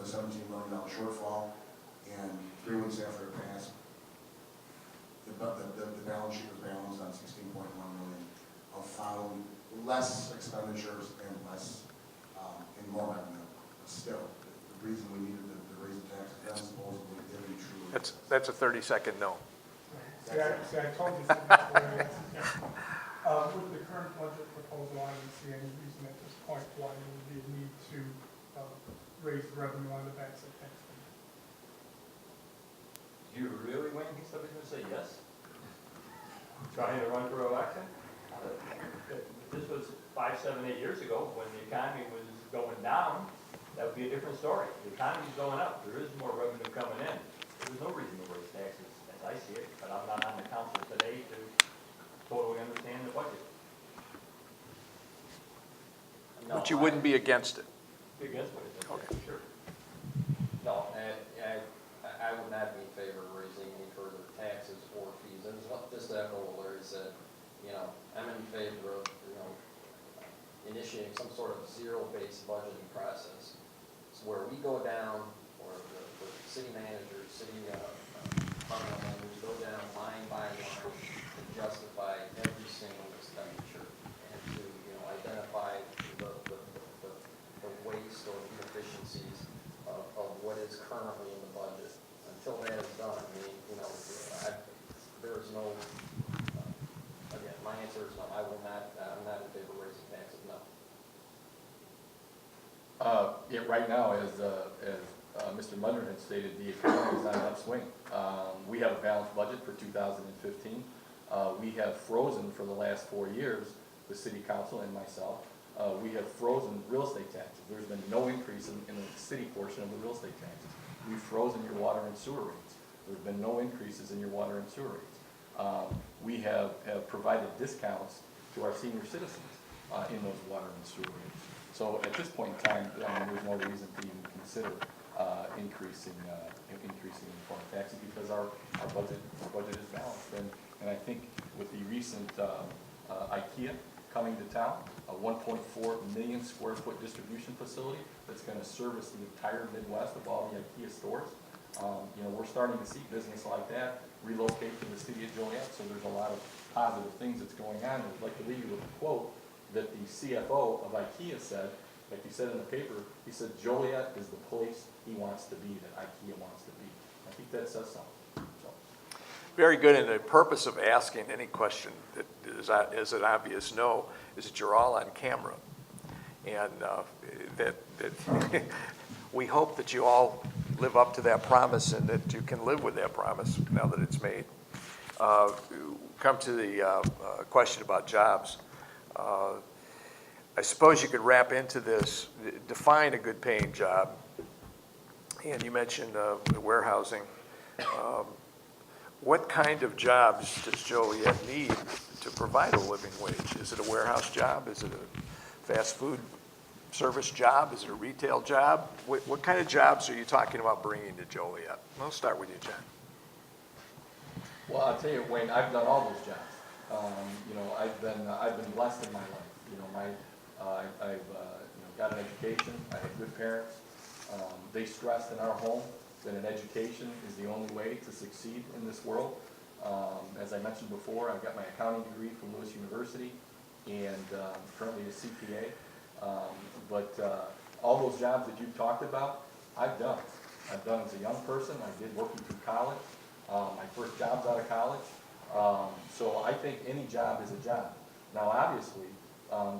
a $17 million shortfall, and 3 weeks after it passed, the balance sheet was balanced on 16.1 million of found less expenditures and less and more revenue. But still, the reason we needed to raise the taxes then supposedly didn't truly. That's a 30-second no. See, I told you. With the current budget proposal, I don't see any reason at this point why there would be a need to raise the revenue on the backs of taxpayers. Do you really, Wayne, think somebody's going to say yes? Trying to run for election? If this was 5, 7, 8 years ago, when the economy was going down, that would be a different story. The economy's going up. There is more revenue coming in. There's no reason to raise taxes, as I see it, but I'm not on the council today to totally understand the budget. No, But you wouldn't be against it. Be against what it is, Okay. sure. No, I would not be in favor of raising any further taxes or fees. And just to echo what Larry said, I'm in favor of, initiating some sort of zero-based budgeting process. So where we go down, or the city managers, city department managers go down line by line and justify every single expenditure and to, identify the waste or inefficiencies of what is currently in the budget. Until that is done, there's no, again, my answer is no. I'm not in favor of raising taxes, no. Yeah, right now, as Mr. Mudner had stated, the economy is on an upswing. We have a balanced budget for 2015. We have frozen for the last 4 years, the city council and myself, we have frozen real estate taxes. There's been no increase in the city portion of the real estate taxes. We've frozen your water and sewer rates. There's been no increases in your water and sewer rates. We have provided discounts to our senior citizens in those water and sewer rates. So at this point in time, there's no reason to even consider increasing the form of taxes because our budget is balanced. And I think with the recent IKEA coming to town, a 1.4 million square foot distribution facility that's going to service the entire Midwest of all the IKEA stores. We're starting to see business like that relocate to the city of Joliet. So there's a lot of positive things that's going on. I'd like to leave you with a quote that the CFO of IKEA said, like he said in the paper, he said, Joliet is the place he wants to be, that IKEA wants to be. I think that says something. So. Very good, and the purpose of asking any question that is an obvious no is that you're all on camera. And that we hope that you all live up to that promise and that you can live with that promise now that it's made. Come to the question about jobs. I suppose you could wrap into this, define a good paying job. And you mentioned warehousing. What kind of jobs does Joliet need to provide a living wage? Is it a warehouse job? Is it a fast food service job? Is it a retail job? What kind of jobs are you talking about bringing to Joliet? I'll start with you, John. Well, I'll tell you, Wayne, I've done all those jobs. I've been blessed in my life. I've got an education. I had good parents. They stressed in our home that an education is the only way to succeed in this world. As I mentioned before, I've got my accounting degree from Lewis University and currently a CPA. But all those jobs that you've talked about, I've done. I've done as a young person. I did working through college. My first job's out of college. So I think any job is a job. Now, obviously,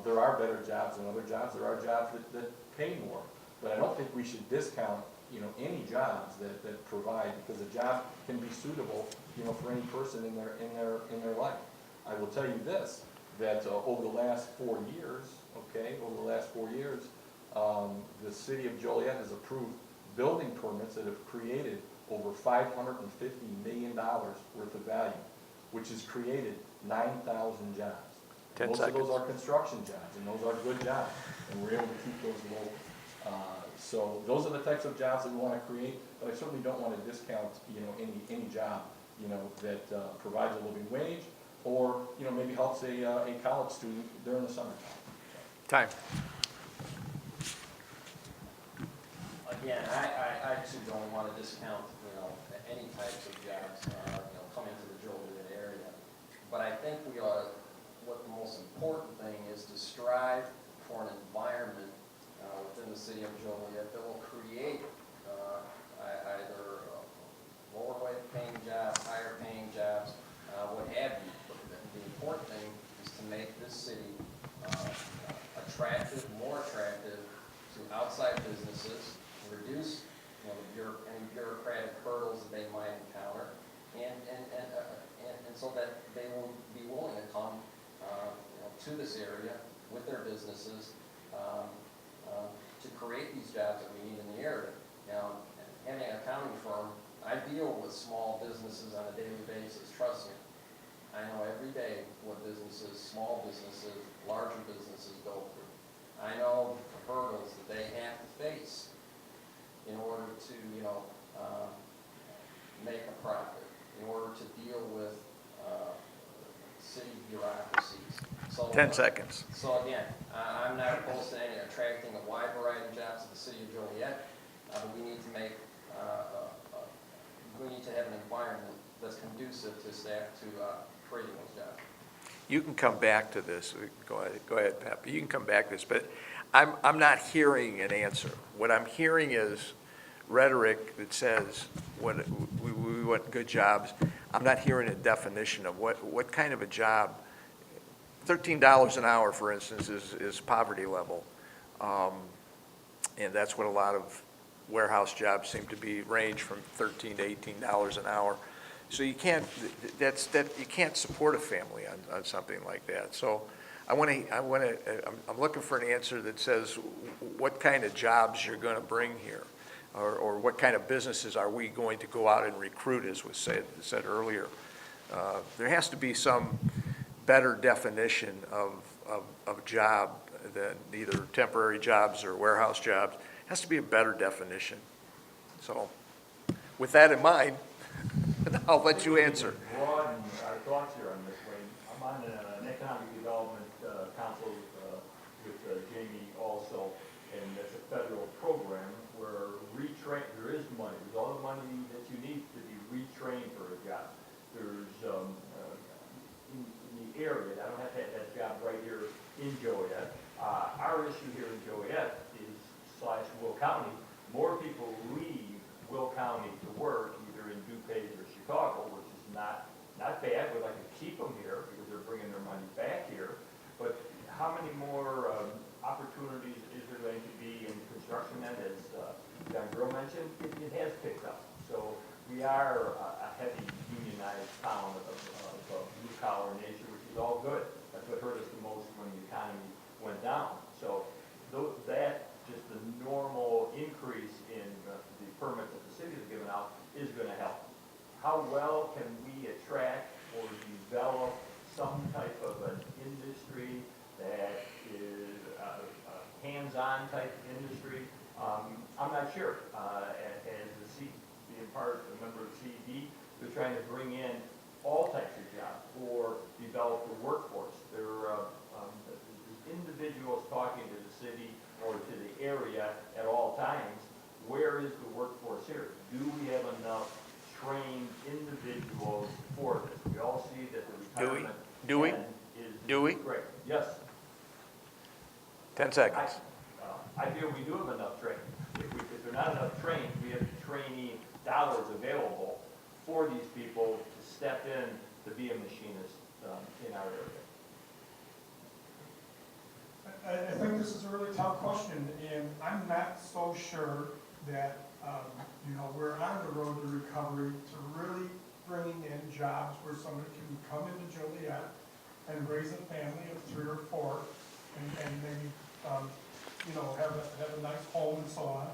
there are better jobs than other jobs. There are jobs that pay more. But I don't think we should discount, any jobs that provide, because a job can be suitable, for any person in their life. I will tell you this, that over the last 4 years, the city of Joliet has approved building permits that have created over $550 million worth of value, which has created 9,000 jobs. 10 Most seconds. of those are construction jobs, and those are good jobs, and we're able to keep those local. So those are the types of jobs that we want to create, but I certainly don't want to discount, any job, that provides a living wage, or maybe helps a college student during the summertime. Time. Again, I too don't want to discount, any types of jobs, coming to the Joliet area. But I think what the most important thing is to strive for an environment within the city of Joliet that will create either lower wage paying jobs, higher paying jobs, what have you. But the important thing is to make this city attractive, more attractive to outside businesses, reduce any bureaucratic hurdles that they might encounter, and so that they will be willing to come to this area with their businesses to create these jobs that we need in the area. Now, having an accounting firm, I deal with small businesses on a daily basis, trust me. I know every day what businesses, small businesses, larger businesses go through. I know the hurdles that they have to face in order to, make a profit, in order to deal with city bureaucracies. So, 10 seconds. So again, I'm not opposed to attracting a wide variety of jobs to the city of Joliet, but we need to have an environment that's conducive to staff to creating those jobs. You can come back to this. Go ahead, Pat. You can come back to this, but I'm not hearing an answer. What I'm hearing is rhetoric that says we want good jobs. I'm not hearing a definition of what kind of a job. $13 an hour, for instance, is poverty level, and that's what a lot of warehouse jobs seem to be, range from $13 to $18 an hour. So you can't you can't support a family on something like that. So I'm looking for an answer that says what kind of jobs you're going to bring here, or what kind of businesses are we going to go out and recruit, as was said earlier. There has to be some better definition of job than either temporary jobs or warehouse jobs. It has to be a better definition. So with that in mind, I'll let you answer. Broaden our thoughts here on this, Wayne. I'm on an economic development council with Jamie also, and it's a federal program where there is money. There's all the money that you need to be retrained for a job. There's in the area, I don't have to have that job right here in Joliet. Our issue here in Joliet is / Will County. More people leave Will County to work either in DuPage or Chicago, which is not bad. We'd like to keep them here because they're bringing their money back here. But how many more opportunities is there going to be in construction then, as John Grill mentioned? It has picked up. So we are a heavy unionized town of blue-collar nature, which is all good. That's what hurt us the most when the economy went down. So that, just the normal increase in the permits that the city has given out is going to help. How well can we attract or develop some type of an industry that is a hands-on type industry? I'm not sure. As being a member of the CED, they're trying to bring in all types of jobs or develop the workforce. There's individuals talking to the city or to the area at all times. Where is the workforce here? Do we have enough trained individuals for this? We all see that the retirement Do we? great. Yes. 10 seconds. I feel we do have enough training. If they're not enough trained, we have training dollars available for these people to step in to be a machinist in our area. I think this is a really tough question, and I'm not so sure that, we're on the road to recovery to really bringing in jobs where somebody can come into Joliet and raise a family of 3 or 4 and maybe, have a nice home and so on.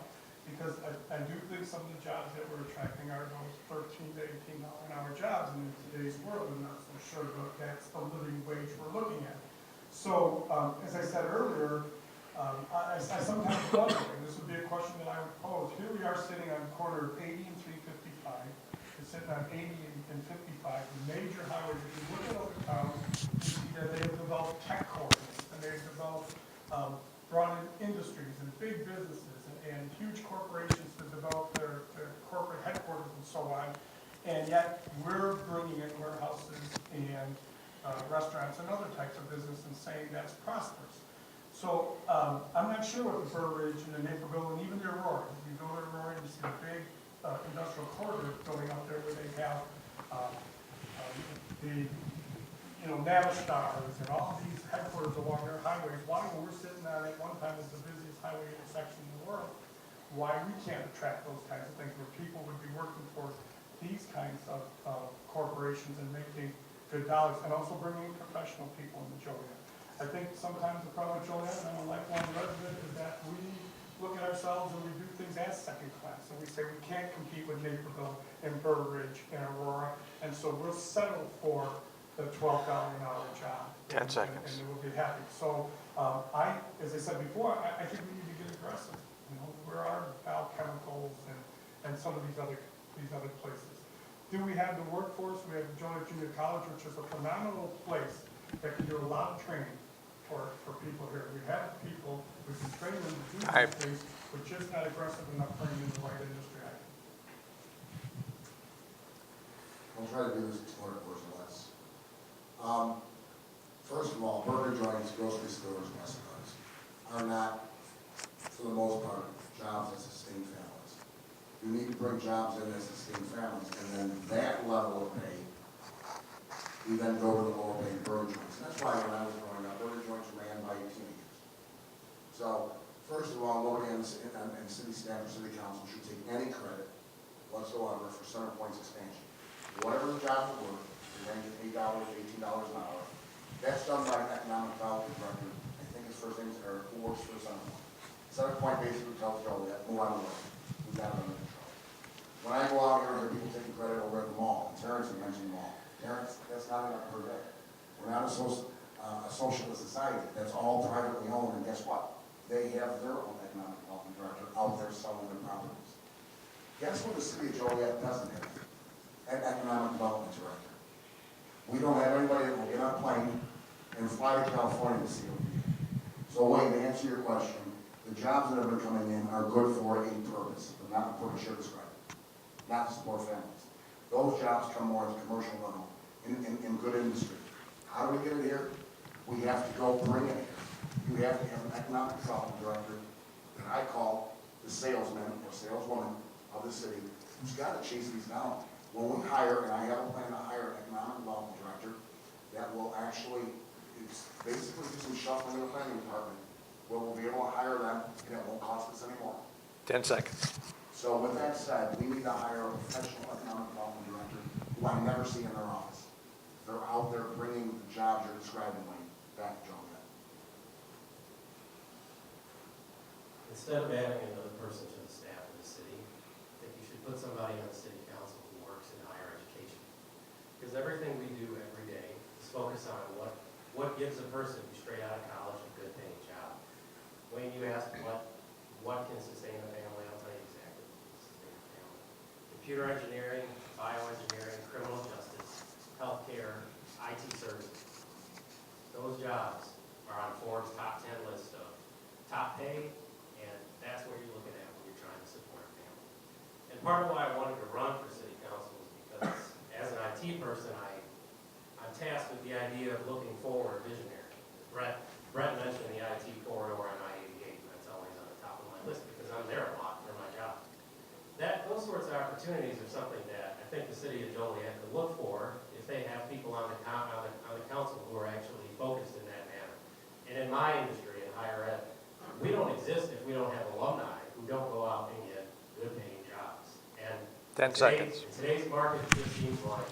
Because I do think some of the jobs that we're attracting are those $13 to $18 an hour jobs, and in today's world, I'm not so sure that that's the living wage we're looking at. So, as I said earlier, I sometimes wonder, and this would be a question that I would pose. Here we are sitting on the corner of 80 and 355. We're sitting on 80 and 55, the major highways. If you look at other towns, you see that they have developed tech corridors, and they've developed, brought in industries and big businesses and huge corporations yet we're bringing in warehouses and restaurants and other types of business and saying that's prosperous. So I'm not sure what the Burbridge and the Naperville and even the Aurora, if you go to Aurora, you see a big industrial corridor going up there where they have the Navistars and all these headquarters along their highways. Why, when we're sitting on at one time as the busiest highway intersection in the world, why we can't attract those kinds of things where people would be working for these kinds of corporations and making good dollars, and also bringing in professional people into Joliet. I think sometimes the problem with Joliet, and I'm a lifelong resident, is that we look at ourselves and we do things as second class, and we say we can't compete with Naperville and Burbridge and Aurora, and so we'll settle for the $12 an hour job. 10 seconds. And we'll be happy. So as I said before, I think we need to get aggressive. Where are Dow Chemicals and some of these other places? Do we have the workforce? We have Joliet Junior College, which is a phenomenal place that can do a lot of training for people here. We have people who can train them to do these things, but just not aggressive enough bringing in the right industry. I'll try to do this in 200 words or less. First of all, burger joints, grocery stores, restaurants are not, for the most part, jobs that sustain families. You need to bring jobs in that sustain families, and then that level of pay, you then go to the lower paying burger joints. And that's why when I was growing up, burger joints were ran by teenagers. So, first of all, nobody in city staff or city council should take any credit whatsoever for Center Point's expansion. Whatever the jobs were, they range at $8 to $18 an hour. That's done by an economic development director. I think his first name's Eric, who works for Center Point. Center Point basically tells Joliet, move on the way. We've got it under control. When I go out here, there are people taking credit over at the mall. And Terrence had mentioned the mall. Terrence, that's not enough per day. We're not a socialist society. That's all privately owned, and guess what? They have their own economic development director out there selling their properties. Guess what the city of Joliet doesn't have? An economic development director. We don't have anybody that will get on a plane and fly to California to see what we do. So Wayne, to answer your question, the jobs that have been coming in are good for a purpose, but not the purpose you're describing, not to support families. Those jobs come more at the commercial level, in good industry. How do we get it here? We have to go bring it here. You have to have an economic development director that I call the salesman or saleswoman of the city who's got to chase these down. When we hire, and I have a plan to hire an economic development director that will actually, it's basically do some shuffling in the planning department, where we'll be able to hire them and it won't cost us anymore. 10 seconds. So with that said, we need to hire a professional economic development director who I never see in their office. They're out there bringing the jobs you're describing, Wayne, back to Joliet. Instead of adding another person to the staff of the city, I think you should put somebody on the city council who works in higher education. Because everything we do every day is focused on what gives a person who's straight out of college a good paying job. Wayne, you asked what can sustain a family, I'll tell you exactly what can sustain a family. Computer engineering, bioengineering, criminal justice, healthcare, IT services. Those jobs are on Forbes' top 10 list of top pay, and that's what you're looking at when you're trying to support a family. And part of why I wanted to run for city council is because as an IT person, I'm tasked with the idea of looking forward, visionary. Brett mentioned the IT corridor on I-88, and that's always on the top of my list because I'm there a lot for my job. Those sorts of opportunities are something that I think the city of Joliet could look for if they have people on the council who are actually focused in that manner. And in my industry, in higher ed, we don't exist if we don't have alumni who don't go out and get good paying jobs. And 10 seconds. In today's market, it just seems like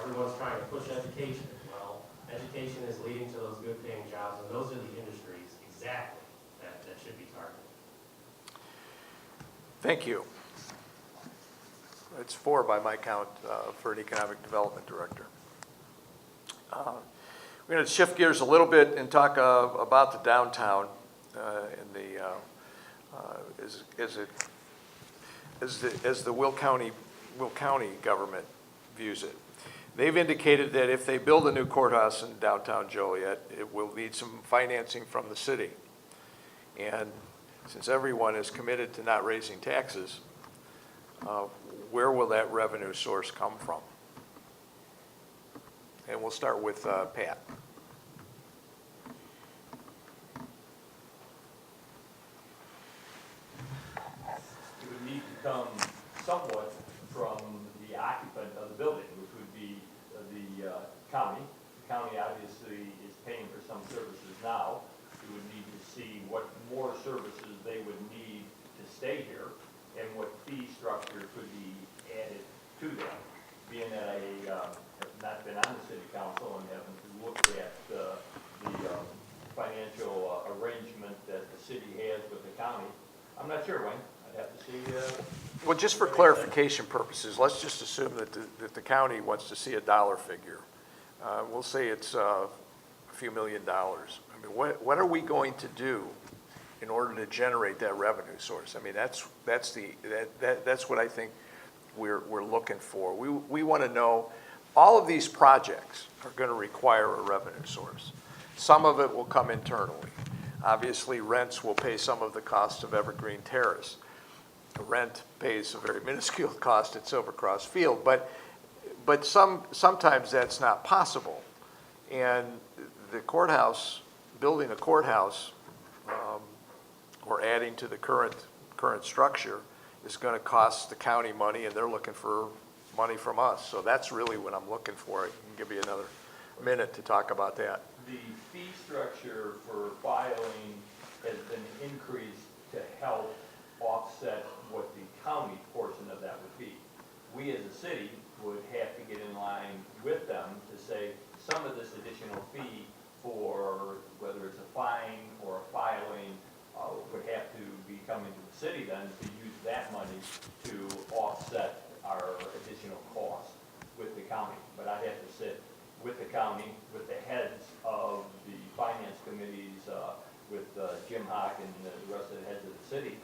everyone's trying to push education. Well, education is leading to those good paying jobs, and those are the industries exactly that should be targeted. Thank you. It's 4 by my count for an economic development director. We're going to shift gears a little bit and talk about the downtown and as the Will County government views it. They've indicated that if they build a new courthouse in downtown Joliet, it will need some financing from the city. And since everyone is committed to not raising taxes, where will that revenue source come from? And we'll start with Pat. It would need to come somewhat from the occupant of the building, which would be the county. The county obviously is paying for some services now. We would need to see what more services they would need to stay here and what fee structure could be added to them. Being that I have not been on the city council and haven't looked at the financial arrangement that the city has with the county, I'm not sure, Wayne. I'd have to see. Well, just for clarification purposes, let's just assume that the county wants to see a dollar figure. We'll say it's a few $1 million. I mean, what are we going to do in order to generate that revenue source? I mean, that's what I think we're looking for. We want to know all of these projects are going to require a revenue source. Some of it will come internally. Obviously, rents will pay some of the cost of Evergreen Terrace. The rent pays a very minuscule cost at Silvercross Field, but sometimes that's not possible. And the courthouse, building a courthouse or adding to the current structure is going to cost the county money, and they're looking for money from us. So that's really what I'm looking for. I can give you another minute to talk about that. The fee structure for filing has been increased to help offset what the county portion of that would be. We as a city would have to get in line with them to say some of this additional fee for whether it's a fine or a filing would have to be coming to the city then to use that money to offset our additional cost with the county. But I'd have to sit with the county, with the heads of the finance committees, with Jim Hawk and the rest of the heads of the city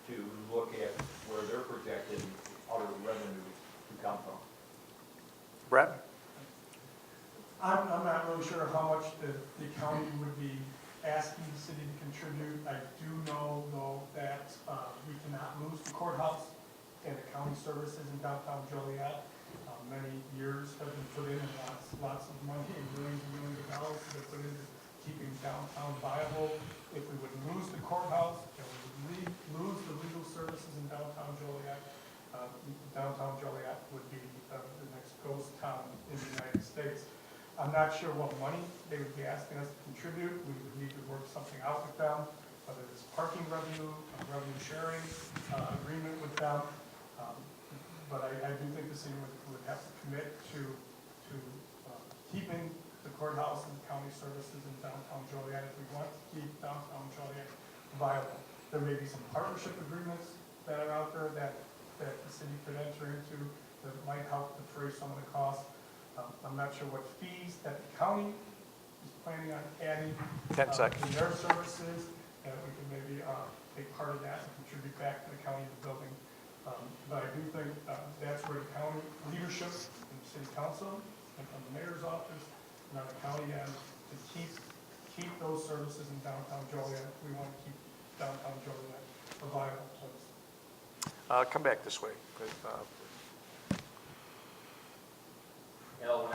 to look at where they're projecting other revenues to come from. Brett? I'm not really sure how much the county would be asking the city to contribute. I do know, though, that we cannot lose the courthouse and the county services in downtown Joliet. Many years have been put in and lots of money, millions and millions of dollars have been put into keeping downtown viable. If we would lose the courthouse and we would lose the legal services in downtown Joliet would be the next ghost town in the United States. I'm not sure what money they would be asking us to contribute. We would need to work something out with them, whether it's parking revenue, revenue sharing agreement with them. But I do think the city would have to commit to keeping the courthouse and county services in downtown Joliet if we want to keep downtown Joliet viable. There may be some partnership agreements that are out there that the city could enter into that might help defray some of the costs. I'm not sure what fees that the county is planning on adding 10 seconds. to their services, and we can maybe take part of that and contribute back to the county and the building. But I do think that's where the county leadership and the city council and from the mayor's office and on the county end to keep those services in downtown Joliet. We want to keep downtown Joliet a viable place. Come back this way. You know,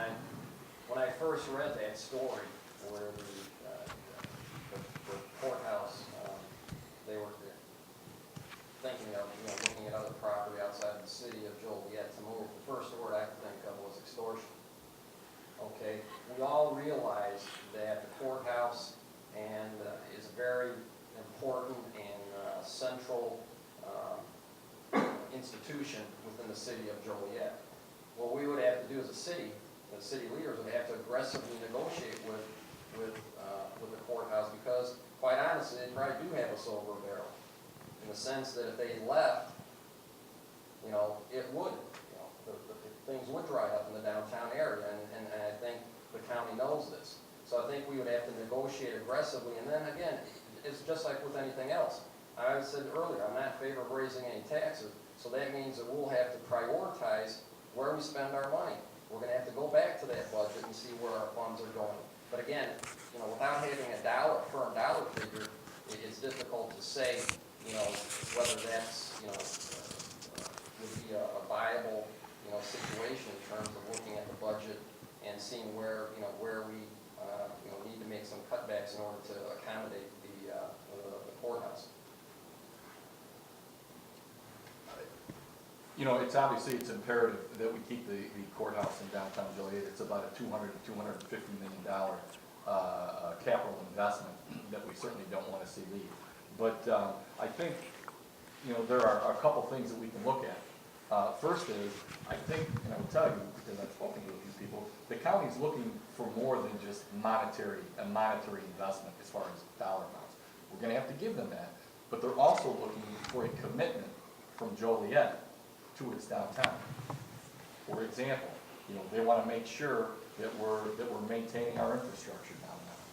when I first read that story where the courthouse, they were thinking of, looking at other property outside the city of Joliet to move, the first word I could think of was extortion. Okay, we all realize that the courthouse is a very important and central institution within the city of Joliet. What we would have to do as a city, the city leaders would have to aggressively negotiate with the courthouse because, quite honestly, they probably do have a silver barrel. In the sense that if they left, it would, things would dry up in the downtown area, and I think the county knows this. So I think we would have to negotiate aggressively, and then again, it's just like with anything else. I said earlier, I'm not in favor of raising any taxes, so that means that we'll have to prioritize where we spend our money. We're gonna have to go back to that budget and see where our funds are going. But again, without having a firm dollar figure, it's difficult to say, whether that's, would be a viable, situation in terms of looking at the budget and seeing where, you know, where we, you know, need to make some cutbacks in order to accommodate the courthouse. You know, it's obviously, it's imperative that we keep the courthouse in downtown Joliet. It's about a $200 to $250 million capital investment that we certainly don't want to see leave. But I think, you know, there are a couple things that we can look at. First is, I think, and I will tell you, because I've spoken to these people, the county's looking for more than just a monetary investment as far as dollar amounts. We're going to have to give them that, but they're also looking for a commitment from Joliet to its downtown. For example, you know, they want to make sure that we're maintaining our infrastructure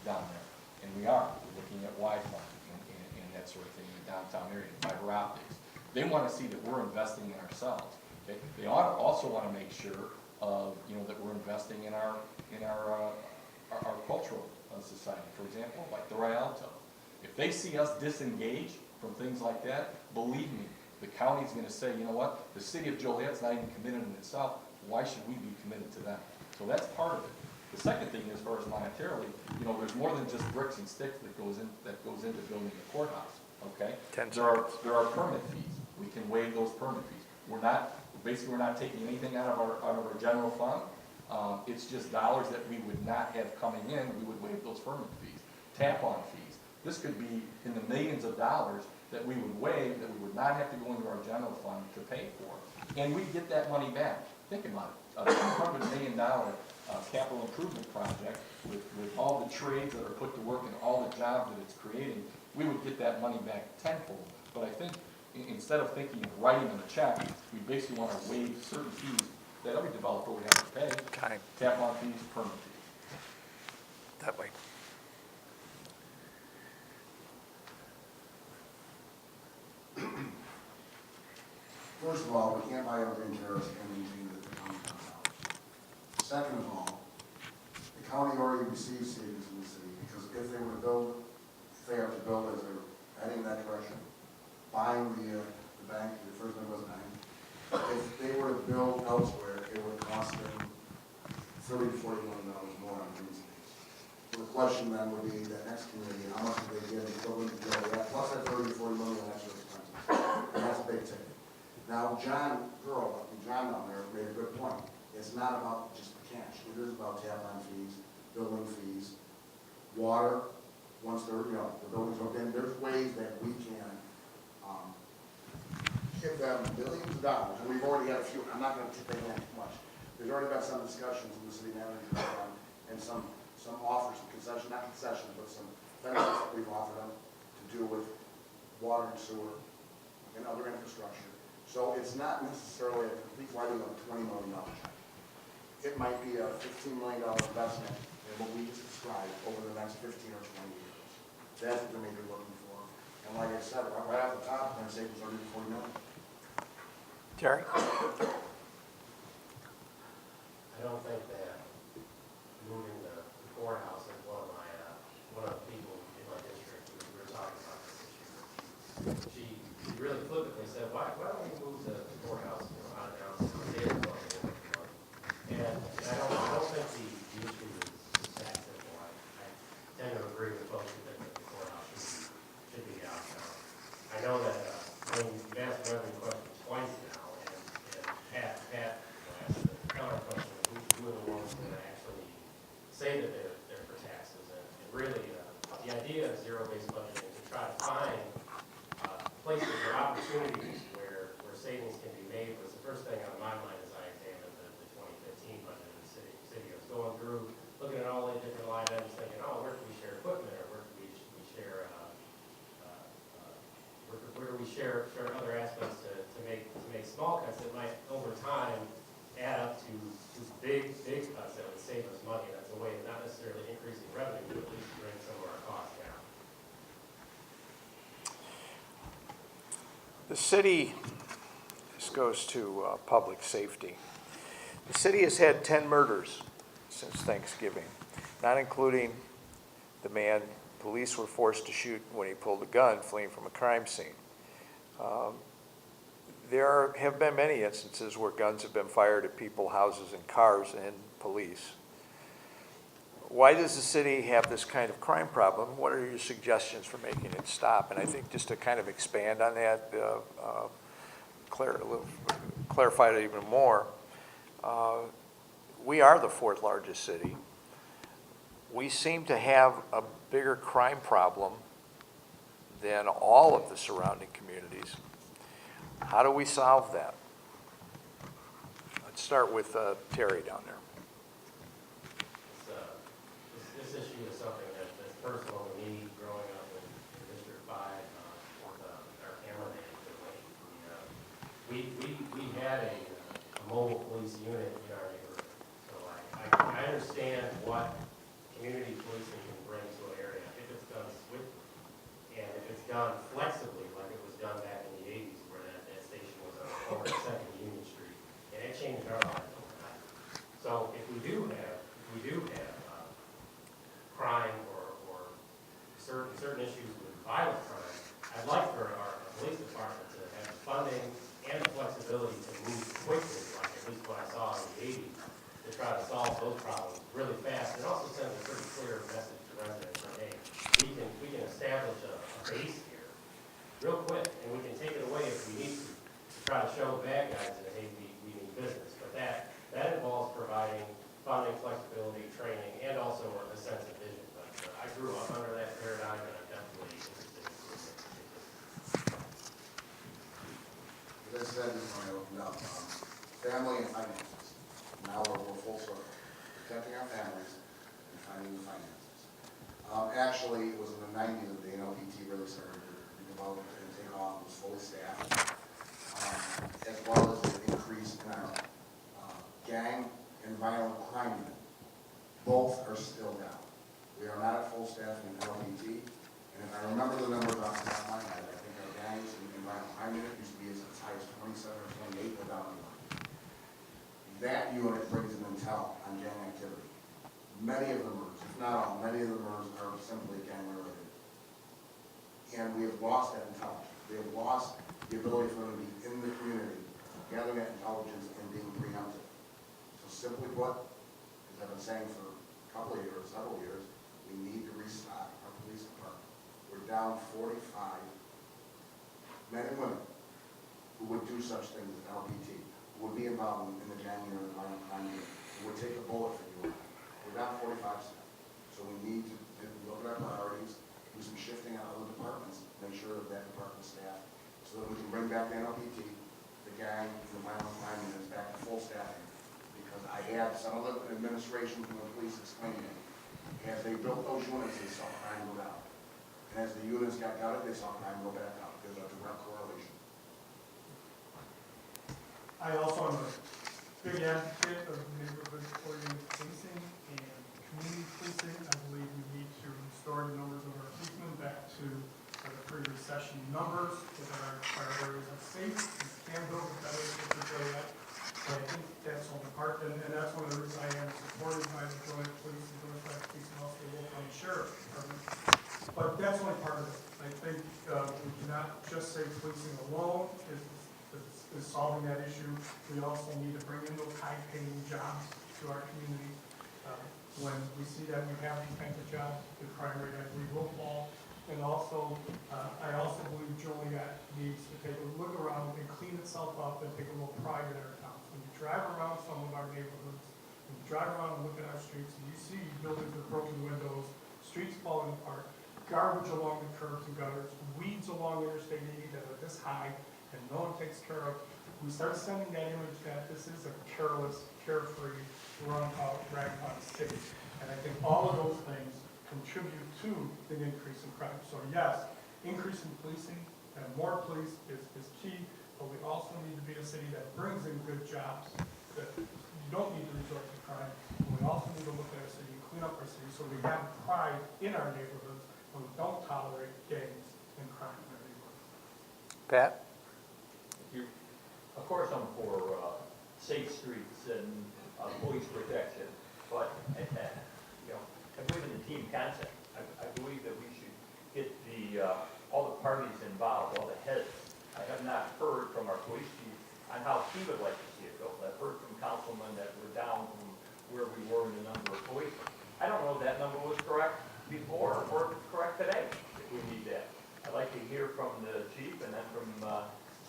down there, and we are. We're looking at Wi-Fi and that sort of thing in the downtown area, fiber optics. They want to see that we're investing in ourselves. Okay? They also want to make sure of, you know, that we're investing in our cultural society. For example, like the Rialto. If they see us disengage from things like that, believe me, the county's going to say, you know what, the city of Joliet's not even committed in itself. Why should we be committed to them? So that's part of it. The second thing, as far as monetarily, you know, there's more than just bricks and sticks that goes into building the courthouse. Okay. 10 there are permit fees. We can waive those permit fees. We're not taking anything out of our general fund. It's just dollars that we would not have coming in. We would waive those permit fees. Tap-on fees. This could be in the millions of dollars that we would waive, that we would not have to go into our general fund to pay for. And we get that money back. Think about it, a $200 million capital improvement project with all the trades that are put to work and all the jobs that it's creating, we would get that money back tenfold. But I think instead of thinking of writing them a check, we basically want to waive certain fees that every developer would have to pay. Time. Tap-on fees, permit fees. That way. First of all, we can't buy our green terrace and maintain the county dollars. Second of all, the county already receives savings from the city, because if they were to build, if they have to build as they're heading in that direction, buying the bank, the First Midwest Bank, if they were to build elsewhere, it would cost them $30 to $40 million more on green space. So the question then would be, that next community, how much do they get in equivalent to that, plus that $30 to $40 million extra expenses? And that's a big ticket. Now, John down there made a good point. It's not about just the cash. It is about tap-on fees, building fees, water. Once they're, you know, the buildings are in, there's ways that we can give them millions of dollars. And we've already had a few. I'm not going to take that too much. There's already been some discussions in the city manager and some offers, some concessions, not concessions, but some benefits that we've offered them to do with water and sewer and other infrastructure. So it's not necessarily a complete writing of a $20 million check. It might be a $15 million investment in what we just described over the next 15 or 20 years. That's what they're maybe looking for. And like I said, right off the top, they're going to save us $30 to $40 million. Terry? I don't think that moving the courthouse is one of the people in my district, we were talking about this issue. She really flippantly said, why don't we move the courthouse, you know, out of town, save the money, and I don't think the issue is that simple. I tend to agree with folks who think that the courthouse should be downtown. I know that, I mean, you've asked the revenue question twice now, and Pat asked the counter question, who are the ones that actually say that they're for taxes, and really, the idea of zero-based budgeting is to try to find places or opportunities where savings can be made was the first thing on my mind as I examined the 2015 budget of the city. I was going through, looking at all the different line items, thinking, oh, where can we share equipment, or where can we share, where do we share other aspects to make small cuts that might, over time, add up to big cuts that would save us money. That's a way of not necessarily increasing revenue, but at least bring some of our costs down. The city, this goes to public safety. The city has had 10 murders since Thanksgiving, not including the man police were forced to shoot when he pulled a gun fleeing from a crime scene. There have been many instances where guns have been fired at people, houses, and cars, and police. why does the city have this kind of crime problem? What are your suggestions for making it stop? And I think just to kind of expand on that, clarify it even more, we are the fourth largest city. We seem to have a bigger crime problem than all of the surrounding communities. How do we solve that? Let's start with Terry down there. This issue is something that's personal to me growing up in District 5 with our cameraman. We had a mobile police unit in our neighborhood. So I understand what community policing can bring to an area if it's done swiftly and if it's done flexibly like it was done back in the 80s where that station was on corner of 2nd Union Street. And it changed our lives overnight. So if we do have crime or certain issues with violent crime, I'd like for our police department to have the funding and the flexibility to move quickly, like at least what I saw in the 80s, to try to solve those problems really fast. It also sends a pretty clear message to residents that, hey, we can establish a base here real quick, and we can take it away if we need to try to show bad guys that, hey, we need business. But that involves providing funding, flexibility, training, and also a sense of vision. But I grew up under that paradigm, and I'm definitely interested in it. As I said before I opened up, family and finances. Now we're full circle. Protecting our families and finding the finances. Actually, it was in the 90s that the NLPT really started to develop and take off. It was fully staffed, as well as the increase in our gang and violent crime unit. Both are still down. We are not at full staff in NLPT, and if I remember the numbers off the top of my head, I think our gangs and violent crime unit used to be as high as 27 or 28, but down to 1. That unit brings an intel on gang activity. Many of the murders, if not all, many of the murders are simply gang related. And we have lost that intelligence. We have lost the ability for them to be in the community, gathering that intelligence and being preemptive. So simply put, as I've been saying for a couple of years, several years, we need to restock our police department. We're down 45 men and women who would do such things as LPT, who would be involved in the gang unit or the violent crime unit, who would take a bullet for you. We're down 45 staff. So we need to look at our priorities, do some shifting out of the departments, make sure that that department staff, so that we can bring back the NLPT, the gang, and the violent crime units back to full staffing. Because I had some of the administration from the police explaining it. As they built those units, they saw crime go down. And as the units got gutted, they saw crime go back up. There's a direct correlation. I also am a big advocate of neighborhood-oriented policing and community policing. I believe we need to restore the numbers of our policemen back to the pre-recession numbers, so that our areas are safe and can build a better particularly that. So I think that's on the part, and that's one of the reasons I am supported by the joint police and joint fire police and also the local county sheriff's department. But that's only part of it. I think we cannot just say policing alone is solving that issue. We also need to bring in those high-paying jobs to our community. When we see that we have these kinds of jobs, the crime rate, I believe, will fall. And also, I also believe Joliet needs to take a look around and clean itself up and take a little pride in our towns. When you drive around some of our neighborhoods, when you drive around and look at our streets, and you see buildings with broken windows, streets falling apart, garbage along the curbs and gutters, weeds along Interstate 80 that are this high, and no one takes care of. We start sending that image that this is a careless, carefree, run-out, ragtime city. And I think all of those things contribute to the increase in crime. So yes, increase in policing and more police is key, but we also need to be a city that brings in good jobs, that you don't need to resort to crime. And we also need to look at our city and clean up our city so we have pride in our neighborhoods and we don't tolerate gangs and crime in our neighborhoods. Pat? Of course, I'm for safe streets and police protection, but I believe in the team concept. I believe that we should get all the parties involved, all the heads. I have not heard from our police chief on how he would like to see it built. I've heard from councilmen that we're down from where we were in the number of police. I don't know if that number was correct before or correct today, if we need that. I'd like to hear from the chief and then from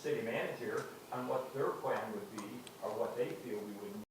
city manager on what their plan would be, or what they feel we would